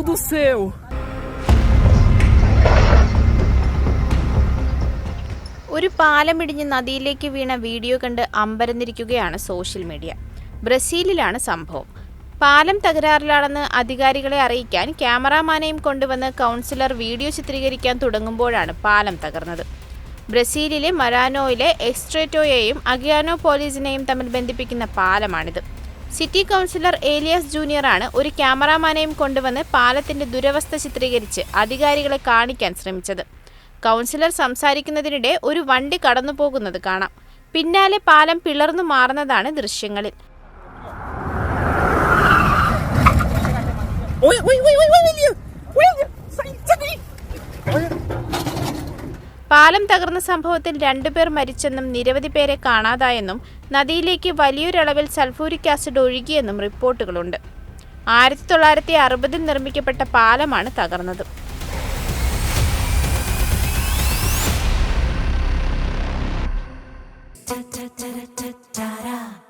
do céu! ഒരു പാലമിടിഞ്ഞ് നദിയിലേക്ക് വീണ video കണ്ട് അമ്പരന്നിരിക്കുകയാണ് സോഷ്യൽ മീഡിയ. ബ്രസീലിലാണ് സംഭവം. പാലം തകരാറിലാണെന്ന് അധികാരികളെ അറിയിക്കാൻ ക്യാമറാമാനെയും കൊണ്ടുവന്ന് കൗൺസിലർ വീഡിയോ ചിത്രീകരിക്കാൻ തുടങ്ങുമ്പോഴാണ് പാലം തകർന്നത്. ബ്രസീലിലെ മരാനോയിലെ എക്സ്ട്രേറ്റോയെയും അഗിയാനോപോളിസിനെയും തമ്മിൽ ബന്ധിപ്പിക്കുന്ന പാലമാണിത്. സിറ്റി കൗൺസിലർ ഏലിയാസ് ജൂനിയറാണ് ഒരു ക്യാമറാമാനെയും കൊണ്ടുവന്ന് പാലത്തിന്റെ ദുരവസ്ഥ ചിത്രീകരിച്ച് അധികാരികളെ കാണിക്കാൻ ശ്രമിച്ചത്. കൗൺസിലർ സംസാരിക്കുന്നതിനിടെ ഒരു വണ്ടി കടന്നുപോകുന്നത് കാണാം. പിന്നാലെ പാലം പിളർന്നു മാറുന്നതാണ് ദൃശ്യങ്ങളിൽ. പാലം തകർന്ന സംഭവത്തിൽ 2 പേർ മരിച്ചെന്നും നിരവധി പേരെ കാണാതായെന്നും നദിയിലേക്ക് വലിയൊരളവിൽ സൾഫൂരിക് ആസിഡ് ഒഴുകിയെന്നും റിപ്പോർട്ടുകളുണ്ട്. 1960-ൽ നിർമ്മിക്കപ്പെട്ട പാലമാണ് തകർന്നത്.